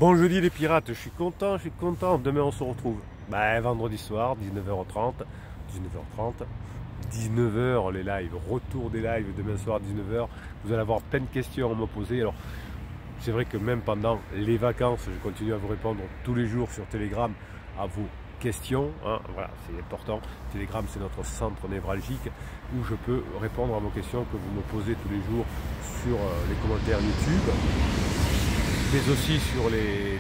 Bon jeudi les pirates, je suis content, demain on se retrouve. Vendredi soir, 19h30, 19h les lives, retour des lives demain soir 19h. Vous allez avoir plein de questions à me poser. Alors c'est vrai que même pendant les vacances, je continue à vous répondre tous les jours sur Telegram à vos questions. Voilà, c'est important. Telegram c'est notre centre névralgique où je peux répondre à vos questions que vous me posez tous les jours sur les commentaires YouTube, mais aussi sur le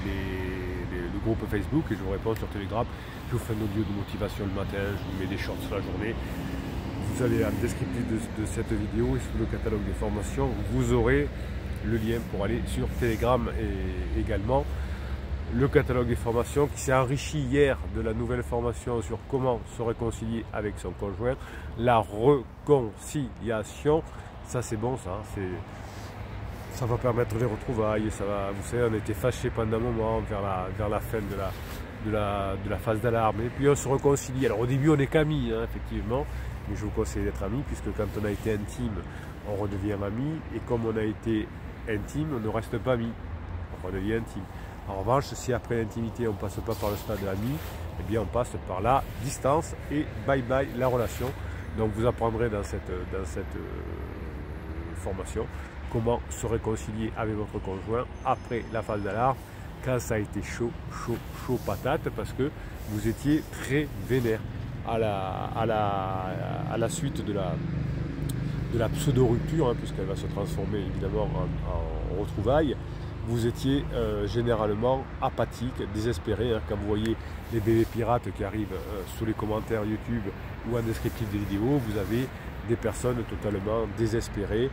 groupe Facebook, et je vous réponds sur Telegram. Je vous fais un audio de motivation le matin, je vous mets des shorts la journée. Vous allez en descriptif de cette vidéo et sous le catalogue des formations, vous aurez le lien pour aller sur Telegram, et également le catalogue des formations qui s'est enrichi hier de la nouvelle formation sur comment se réconcilier avec son conjoint. La réconciliation, ça c'est bon, ça va permettre les retrouvailles. Ça va, vous savez, on était fâchés pendant un moment vers la fin de la phase d'alarme, et puis on se réconcilie. Alors au début on n'est qu'amis, effectivement, mais je vous conseille d'être amis, puisque quand on a été intime on redevient amis, et comme on a été intime on ne reste pas amis, on redevient intime. En revanche, si après l'intimité on ne passe pas par le stade de ami, eh bien on passe par la distance, et bye bye la relation. Donc vous apprendrez dans cette formation comment se réconcilier avec votre conjoint après la phase d'alarme, quand ça a été chaud patate, parce que vous étiez très vénère à la suite de la pseudo-rupture, puisqu'elle va se transformer évidemment en retrouvailles. Vous étiez généralement apathique, désespéré, quand vous voyez les bébés pirates qui arrivent sous les commentaires YouTube ou en descriptif des vidéos. Vous avez des personnes totalement désespérées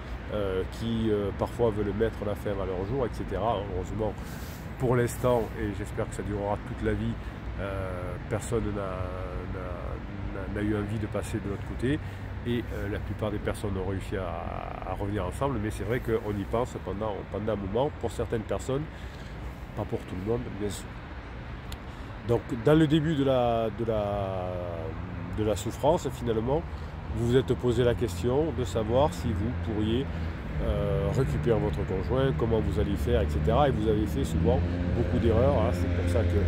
qui parfois veulent mettre la fin à leur jour, etc. Heureusement, pour l'instant, et j'espère que ça durera toute la vie, personne n'a eu envie de passer de l'autre côté, et la plupart des personnes ont réussi à revenir ensemble. Mais c'est vrai qu'on y pense pendant un moment, pour certaines personnes, pas pour tout le monde bien sûr. Donc dans le début de la souffrance, finalement, vous vous êtes posé la question de savoir si vous pourriez récupérer votre conjoint, comment vous allez faire, etc. Et vous avez fait souvent beaucoup d'erreurs. C'est pour ça que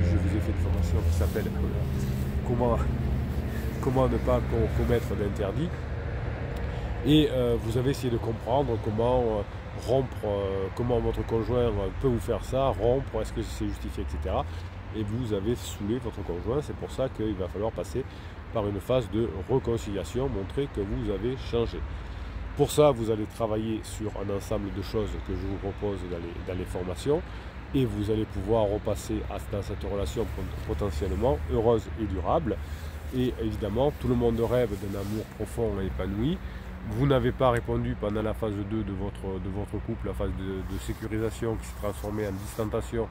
je vous ai fait une formation qui s'appelle comment ne pas commettre d'interdit. Et vous avez essayé de comprendre comment rompre, comment votre conjoint peut vous faire ça, rompre, est-ce que c'est justifié, etc. Et vous avez saoulé votre conjoint. C'est pour ça qu'il va falloir passer par une phase de réconciliation, montrer que vous avez changé. Pour ça, vous allez travailler sur un ensemble de choses que je vous propose dans les formations, et vous allez pouvoir repasser dans cette relation potentiellement heureuse et durable. Et évidemment, tout le monde rêve d'un amour profond et épanoui. Vous n'avez pas répondu pendant la phase 2 de votre couple, la phase de sécurisation qui s'est transformée en distanciation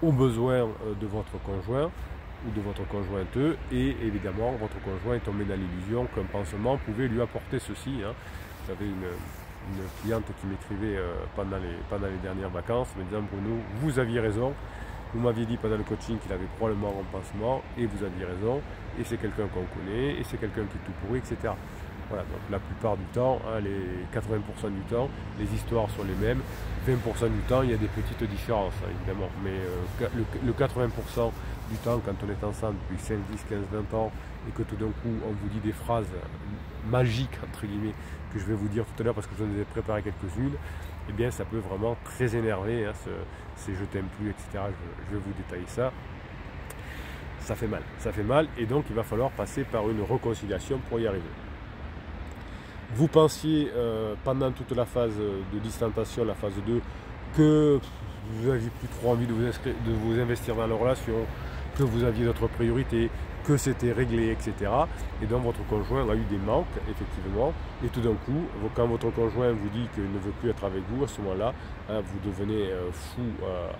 aux besoins de votre conjoint ou de votre conjointe, et évidemment votre conjoint est tombé dans l'illusion qu'un pansement pouvait lui apporter ceci. Vous avez une cliente qui m'écrivait pendant les dernières vacances, me disant: Bruno, vous aviez raison, vous m'aviez dit pendant le coaching qu'il avait probablement un pansement, et vous aviez raison, et c'est quelqu'un qu'on connaît, et c'est quelqu'un qui est tout pourri, etc. Voilà, donc la plupart du temps, les 80% du temps, les histoires sont les mêmes. 20% du temps, il y a des petites différences, évidemment. Mais le 80% du temps, quand on est ensemble depuis 5, 10, 15, 20 ans, et que tout d'un coup, on vous dit des phrases magiques, entre guillemets, que je vais vous dire tout à l'heure parce que je vous en ai préparé quelques-unes, eh bien, ça peut vraiment très énerver, c'est je t'aime plus, etc. Je vais vous détailler ça. Ça fait mal, et donc il va falloir passer par une réconciliation pour y arriver. Vous pensiez pendant toute la phase de distanciation, la phase 2, que vous n'aviez plus trop envie de vous investir dans la relation, que vous aviez d'autres priorités, que c'était réglé, etc. Et donc votre conjoint a eu des manques, effectivement, et tout d'un coup, quand votre conjoint vous dit qu'il ne veut plus être avec vous, à ce moment-là, vous devenez fou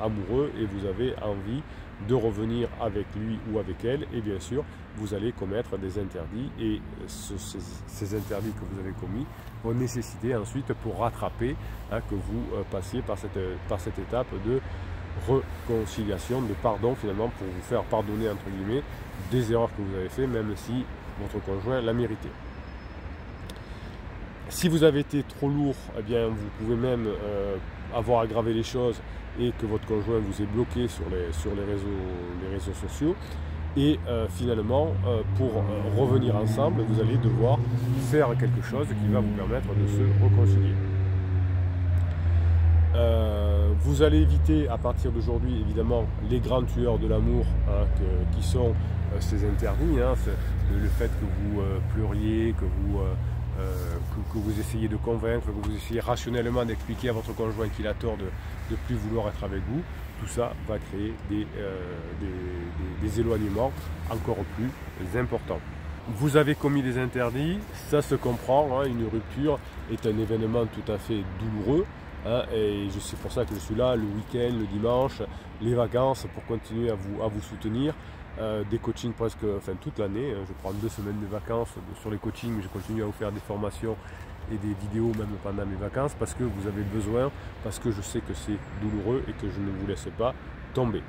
amoureux, et vous avez envie de revenir avec lui ou avec elle, et bien sûr, vous allez commettre des interdits, et ces interdits que vous avez commis vont nécessiter ensuite, pour rattraper, que vous passiez par cette étape de réconciliation, de pardon, finalement, pour vous faire pardonner, entre guillemets, des erreurs que vous avez fait, même si votre conjoint l'a mérité. Si vous avez été trop lourd, eh bien, vous pouvez même avoir aggravé les choses et que votre conjoint vous est bloqué sur les réseaux sociaux. Et finalement, pour revenir ensemble, vous allez devoir faire quelque chose qui va vous permettre de se réconcilier. Vous allez éviter à partir d'aujourd'hui évidemment les grands tueurs de l'amour qui sont ces interdits, le fait que vous pleuriez, que vous essayez de convaincre, que vous essayez rationnellement d'expliquer à votre conjoint qu'il a tort de ne plus vouloir être avec vous. Tout ça va créer des éloignements encore plus importants. Vous avez commis des interdits, ça se comprend, une rupture est un événement tout à fait douloureux. Et c'est pour ça que je suis là le week-end, le dimanche, les vacances pour continuer à vous soutenir. Des coachings presque, toute l'année. Je prends 2 semaines de vacances sur les coachings, mais je continue à vous faire des formations et des vidéos même pendant mes vacances parce que vous avez besoin, parce que je sais que c'est douloureux et que je ne vous laisse pas tomber.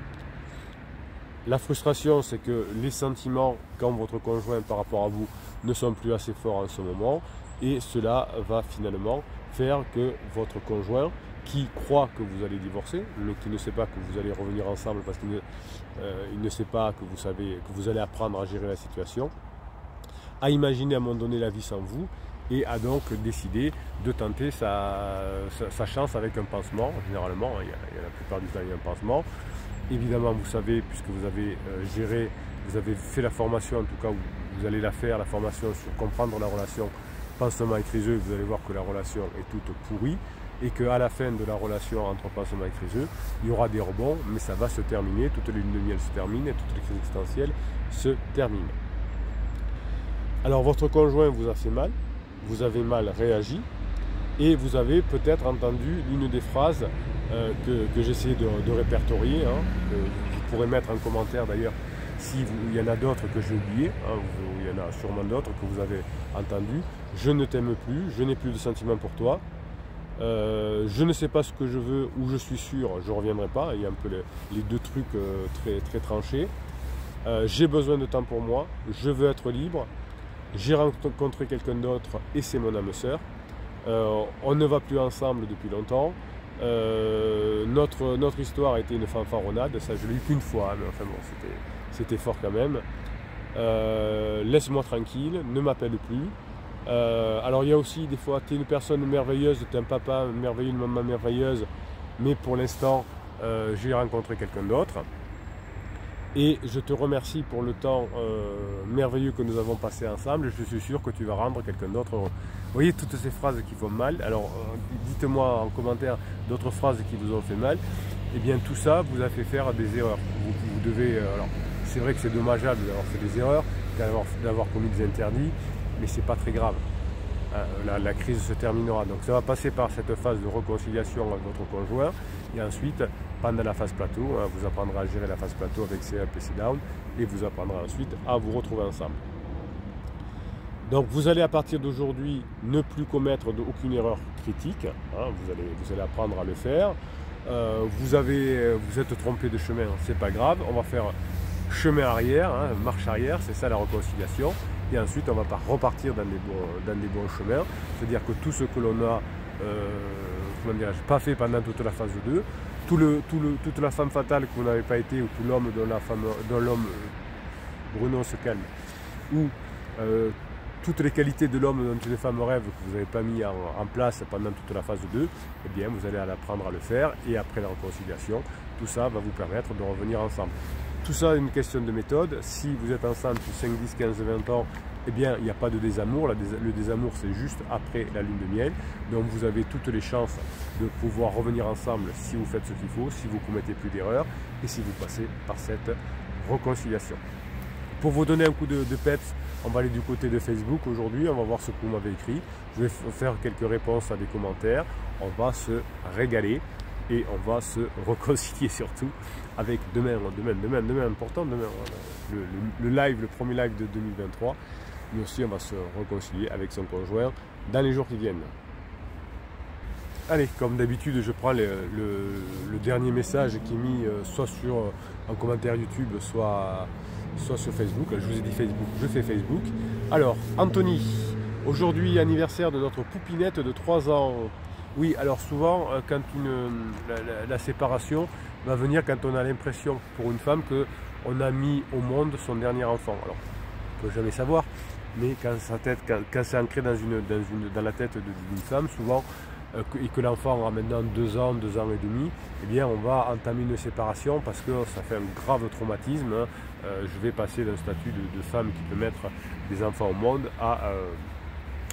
La frustration, c'est que les sentiments quand votre conjoint par rapport à vous ne sont plus assez forts en ce moment, et cela va finalement faire que votre conjoint, qui croit que vous allez divorcer, mais qui ne sait pas que vous allez revenir ensemble parce qu'il ne sait pas que vous allez apprendre à gérer la situation, a imaginé à un moment donné la vie sans vous et a donc décidé de tenter sa chance avec un pansement. Généralement, il y a la plupart du temps il y a un pansement. Évidemment, vous savez, puisque vous avez vous avez fait la formation, en tout cas vous allez la faire, la formation sur comprendre la relation pansement et criseux, vous allez voir que la relation est toute pourrie et qu'à la fin de la relation entre pansement et criseux, il y aura des rebonds, mais ça va se terminer, toutes les lunes de miel se terminent et toutes les crises existentielles se terminent. Alors votre conjoint vous a fait mal, vous avez mal réagi et vous avez peut-être entendu l'une des phrases que j'essaie de répertorier, que vous pourrez mettre en commentaire d'ailleurs si il y en a d'autres que j'ai oubliés, il y en a sûrement d'autres que vous avez entendu. Je ne t'aime plus, je n'ai plus de sentiments pour toi, je ne sais pas ce que je veux ou je suis sûr, je ne reviendrai pas. Il y a un peu les deux trucs très tranchés. J'ai besoin de temps pour moi, je veux être libre, j'ai rencontré quelqu'un d'autre et c'est mon âme sœur. On ne va plus ensemble depuis longtemps. Notre histoire a été une fanfaronnade, ça je l'ai eu qu'une fois, mais enfin bon, c'était fort quand même. Laisse-moi tranquille, ne m'appelle plus. Alors il y a aussi des fois, tu es une personne merveilleuse, tu es un papa merveilleux, une maman merveilleuse, mais pour l'instant j'ai rencontré quelqu'un d'autre. Et je te remercie pour le temps merveilleux que nous avons passé ensemble. Je suis sûr que tu vas rendre quelqu'un d'autre heureux. Vous voyez toutes ces phrases qui font mal. Alors dites-moi en commentaire d'autres phrases qui vous ont fait mal. Eh bien tout ça vous a fait faire des erreurs. Vous devez. Alors c'est vrai que c'est dommageable d'avoir fait des erreurs, d'avoir commis des interdits, mais c'est pas très grave. La crise se terminera. Donc ça va passer par cette phase de réconciliation avec votre conjoint. Et ensuite, pendant la phase plateau, vous apprendrez à gérer la phase plateau avec C-up et C-down. Et vous apprendrez ensuite à vous retrouver ensemble. Donc vous allez à partir d'aujourd'hui ne plus commettre aucune erreur critique. Vous allez apprendre à le faire. Vous êtes trompé de chemin, c'est pas grave. On va faire chemin arrière, marche arrière, c'est ça la réconciliation. Et ensuite on va repartir dans des bons chemins. C'est-à-dire que tout ce que l'on a pas fait pendant toute la phase 2, toute la femme fatale que vous n'avez pas été, ou tout l'homme dont l'homme Bruno se calme, ou toutes les qualités de l'homme dont une femme rêve que vous n'avez pas mis en place pendant toute la phase 2, eh bien vous allez apprendre à le faire, et après la réconciliation, tout ça va vous permettre de revenir ensemble. Tout ça est une question de méthode. Si vous êtes ensemble depuis 5, 10, 15, 20 ans, eh bien il n'y a pas de désamour. Le désamour c'est juste après la lune de miel. Donc vous avez toutes les chances de pouvoir revenir ensemble si vous faites ce qu'il faut, si vous ne commettez plus d'erreurs et si vous passez par cette réconciliation. Pour vous donner un coup de peps, on va aller du côté de Facebook aujourd'hui, on va voir ce que vous m'avez écrit. Je vais faire quelques réponses à des commentaires, on va se régaler et on va se réconcilier surtout avec demain important, le live, le premier live de 2023. Mais aussi on va se réconcilier avec son conjoint dans les jours qui viennent. Allez, comme d'habitude, je prends le dernier message qui est mis soit sur un commentaire YouTube, soit sur Facebook. Je vous ai dit Facebook, je fais Facebook. Alors, Anthony, aujourd'hui anniversaire de notre poupinette de 3 ans. Oui, alors souvent, quand la séparation va venir quand on a l'impression, pour une femme, qu'on a mis au monde son dernier enfant. Alors, on ne peut jamais savoir, mais quand c'est ancré dans la tête d'une femme, souvent, et que l'enfant a maintenant 2 ans, 2 ans et demi, eh bien, on va entamer une séparation parce que ça fait un grave traumatisme. Je vais passer d'un statut de femme qui peut mettre des enfants au monde à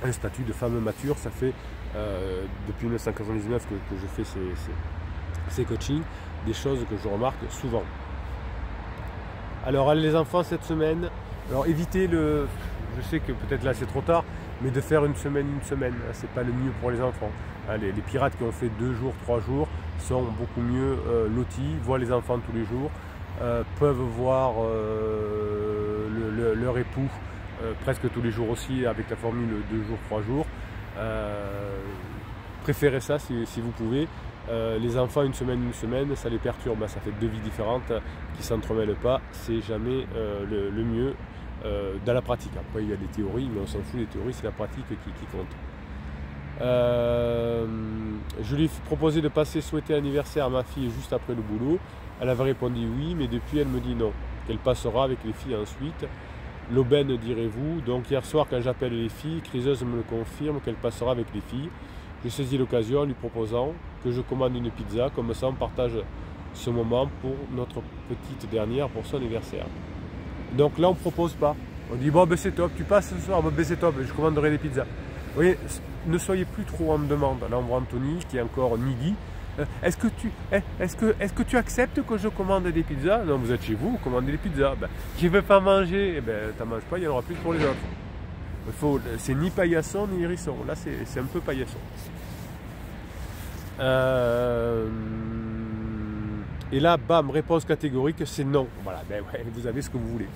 un statut de femme mature. Ça fait depuis 1999 que je fais ces coachings, des choses que je remarque souvent. Alors, les enfants cette semaine, alors évitez je sais que peut-être là c'est trop tard, mais de faire une semaine, c'est pas le mieux pour les enfants. Les pirates qui ont fait 2 jours, 3 jours sont beaucoup mieux lotis, voient les enfants tous les jours, peuvent voir leur époux presque tous les jours aussi avec la formule 2 jours, 3 jours. Préférez ça si vous pouvez. Les enfants une semaine, ça les perturbe, ça fait 2 vies différentes qui ne s'entremêlent pas, c'est jamais le mieux dans la pratique. Après il y a des théories, mais on s'en fout des théories, c'est la pratique qui compte. Je lui ai proposé de passer souhaiter l'anniversaire à ma fille juste après le boulot. Elle avait répondu oui, mais depuis elle me dit non, qu'elle passera avec les filles ensuite. L'aubaine direz-vous. Donc hier soir quand j'appelle les filles, Criseuse me le confirme qu'elle passera avec les filles. J'ai saisi l'occasion en lui proposant que je commande une pizza, comme ça on partage ce moment pour notre petite dernière pour son anniversaire. Donc là on ne propose pas. On dit bon ben c'est top, tu passes ce soir, bon ben c'est top, je commanderai des pizzas. Vous voyez, ne soyez plus trop en demande. Là on voit Anthony qui est encore needy. Est-ce que tu acceptes que je commande des pizzas? Non, vous êtes chez vous, vous commandez des pizzas. Ben, qui ne veut pas manger, eh ben, tu n'en manges pas, il y en aura plus pour les autres. C'est ni paillasson ni hérisson. Là c'est un peu paillasson. Et là, bam, réponse catégorique, c'est non. Voilà, ben ouais, vous avez ce que vous voulez.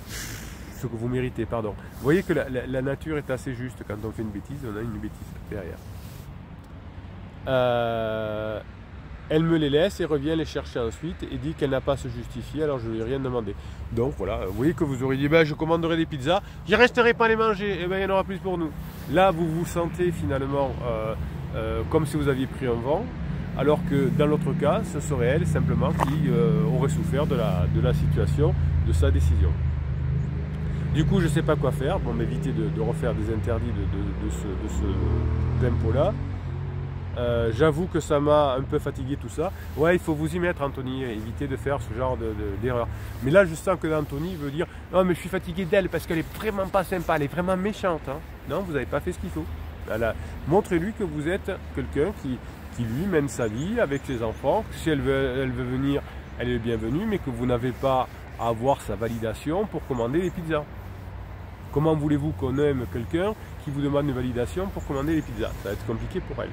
Ce que vous méritez, pardon. Vous voyez que la nature est assez juste. Quand on fait une bêtise, on a une bêtise derrière. Elle me les laisse et revient les chercher ensuite et dit qu'elle n'a pas à se justifier, alors je ne lui ai rien demandé. Donc voilà, vous voyez que vous aurez dit ben, je commanderai des pizzas, je ne resterai pas les manger, et ben il y en aura plus pour nous. Là vous vous sentez finalement comme si vous aviez pris un vent, alors que dans l'autre cas, ce serait elle simplement qui aurait souffert de la situation, de sa décision. Du coup je ne sais pas quoi faire pour m'éviter de refaire des interdits de ce tempo-là. J'avoue que ça m'a un peu fatigué tout ça. Ouais, il faut vous y mettre Anthony, éviter de faire ce genre d'erreur. Mais là je sens que Anthony veut dire non mais je suis fatigué d'elle parce qu'elle est vraiment pas sympa, elle est vraiment méchante. Hein. Non, vous n'avez pas fait ce qu'il faut. Montrez-lui que vous êtes quelqu'un qui lui mène sa vie avec ses enfants. Si elle veut venir, elle est bienvenue, mais que vous n'avez pas à avoir sa validation pour commander les pizzas. Comment voulez-vous qu'on aime quelqu'un qui vous demande une validation pour commander les pizzas? Ça va être compliqué pour elle.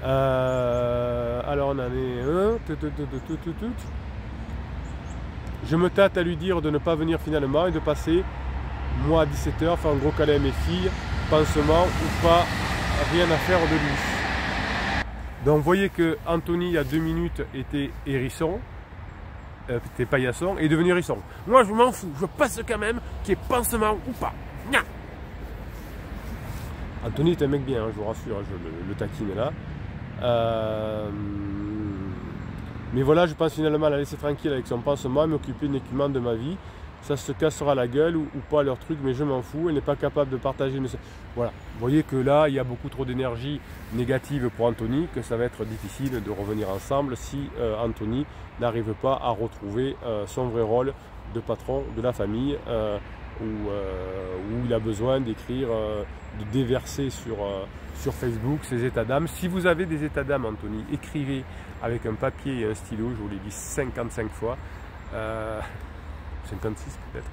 Alors on en est un. Je me tâte à lui dire de ne pas venir finalement et de passer, moi à 17h, faire un gros câlin à mes filles, pansement ou pas, rien à faire de lui. Donc vous voyez que Anthony il y a 2 minutes était hérisson, était paillasson et est devenu hérisson. Moi je m'en fous, je passe quand même qu'il y ait pansement ou pas. Nya. Anthony est un mec bien, hein, je vous rassure, je le taquine là. Mais voilà, je pense finalement la laisser tranquille avec son pansement et m'occuper uniquement de ma vie. Ça se cassera la gueule ou pas leur truc, mais je m'en fous. Elle n'est pas capable de partager. Voilà, vous voyez que là, il y a beaucoup trop d'énergie négative pour Anthony, que ça va être difficile de revenir ensemble si Anthony n'arrive pas à retrouver son vrai rôle de patron de la famille, où il a besoin d'écrire, de déverser sur Facebook ses états d'âme. Si vous avez des états d'âme, Anthony, écrivez avec un papier et un stylo, je vous l'ai dit 55 fois, 56 peut-être.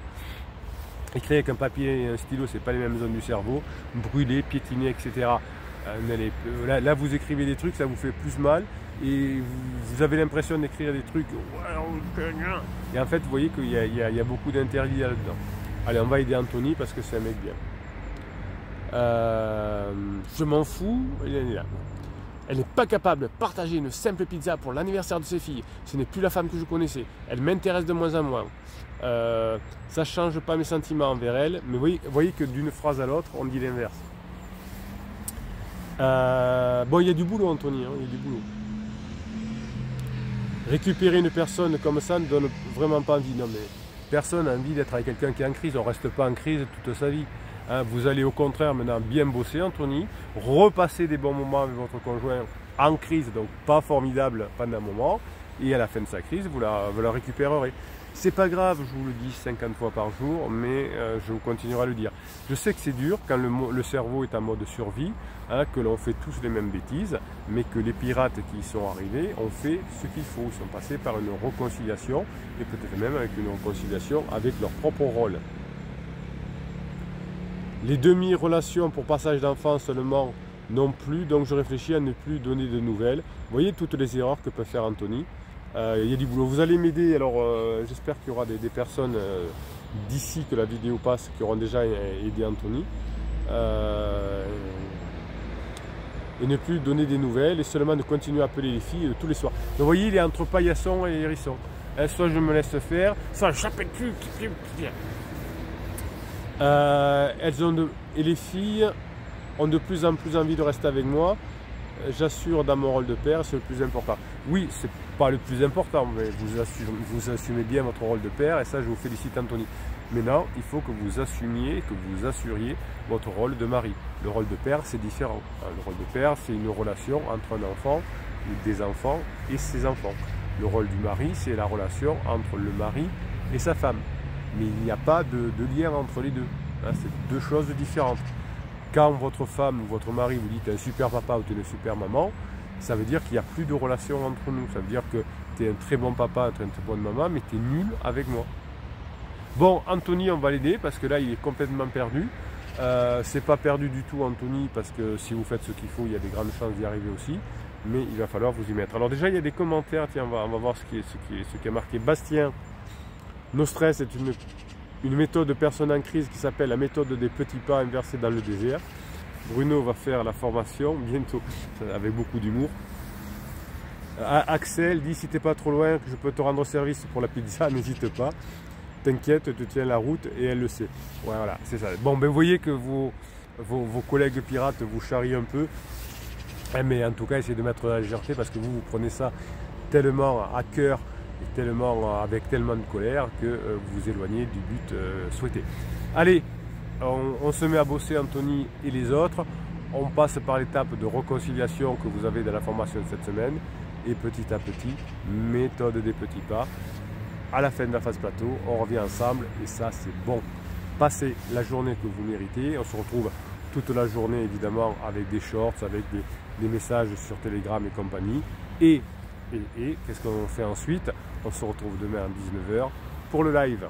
Écrire avec un papier et un stylo, c'est pas les mêmes zones du cerveau, brûler, piétiner, etc. Là, vous écrivez des trucs, ça vous fait plus mal et vous avez l'impression d'écrire des trucs. Et en fait, vous voyez qu'il y a beaucoup d'interdits là-dedans. Allez, on va aider Anthony parce que c'est un mec bien. Je m'en fous, il est là. Elle n'est pas capable de partager une simple pizza pour l'anniversaire de ses filles. Ce n'est plus la femme que je connaissais. Elle m'intéresse de moins en moins. Ça ne change pas mes sentiments envers elle. Mais vous voyez que d'une phrase à l'autre, on dit l'inverse. Bon, il y a du boulot, Anthony, hein, il y a du boulot. Récupérer une personne comme ça ne donne vraiment pas envie. Non, mais personne n'a envie d'être avec quelqu'un qui est en crise. On ne reste pas en crise toute sa vie. Hein, vous allez au contraire maintenant bien bosser, Anthony, repasser des bons moments avec votre conjoint en crise, donc pas formidable pendant un moment, et à la fin de sa crise, vous la récupérerez. C'est pas grave, je vous le dis 50 fois par jour, mais je vous continuerai à le dire. Je sais que c'est dur quand le cerveau est en mode survie, hein, que l'on fait tous les mêmes bêtises, mais que les pirates qui y sont arrivés ont fait ce qu'il faut. Ils sont passés par une réconciliation, et peut-être même avec une réconciliation avec leur propre rôle. Les demi-relations pour passage d'enfant seulement non plus, donc je réfléchis à ne plus donner de nouvelles. Vous voyez toutes les erreurs que peut faire Anthony. Il y a du boulot. Vous allez m'aider, alors j'espère qu'il y aura des personnes d'ici que la vidéo passe qui auront déjà aidé Anthony. Et ne plus donner des nouvelles et seulement de continuer à appeler les filles tous les soirs. Donc vous voyez, il est entre paillasson et hérisson. Soit je me laisse faire, soit j'appelle plus. Et les filles ont de plus en plus envie de rester avec moi. J'assure dans mon rôle de père, c'est le plus important. Oui, c'est pas le plus important, mais vous assumez bien votre rôle de père et ça je vous félicite Anthony. Maintenant, il faut que vous assumiez, que vous assuriez votre rôle de mari. Le rôle de père, c'est différent. Le rôle de père, c'est une relation entre un enfant ou des enfants et ses enfants. Le rôle du mari, c'est la relation entre le mari et sa femme. Mais il n'y a pas de lien entre les deux. Hein, c'est deux choses différentes. Quand votre femme ou votre mari vous dit tu es un super papa ou tu es une super maman, ça veut dire qu'il n'y a plus de relation entre nous. Ça veut dire que tu es un très bon papa, tu es une très bonne maman, mais tu es nul avec moi. Bon, Anthony, on va l'aider parce que là, il est complètement perdu. C'est pas perdu du tout, Anthony, parce que si vous faites ce qu'il faut, il y a des grandes chances d'y arriver aussi. Mais il va falloir vous y mettre. Alors déjà, il y a des commentaires. Tiens, on va voir ce qui est marqué. Bastien, No Stress est une méthode de personne en crise qui s'appelle la méthode des petits pas inversés dans le désert. Bruno va faire la formation bientôt avec beaucoup d'humour. Axel dit si t'es pas trop loin que je peux te rendre service pour la pizza, n'hésite pas. T'inquiète, tu tiens la route et elle le sait. Ouais, voilà, c'est ça. Bon, ben vous voyez que vos collègues pirates vous charrient un peu. Mais en tout cas, essayez de mettre la légèreté parce que vous prenez ça tellement à cœur et avec tellement de colère que vous vous éloignez du but souhaité. Allez, on se met à bosser, Anthony et les autres. On passe par l'étape de réconciliation que vous avez dans la formation de cette semaine. Et petit à petit, méthode des petits pas. À la fin de la phase plateau, on revient ensemble et ça c'est bon. Passez la journée que vous méritez. On se retrouve toute la journée évidemment avec des shorts, avec des messages sur Telegram et compagnie. Et qu'est-ce qu'on fait ensuite? On se retrouve demain à 19h pour le live.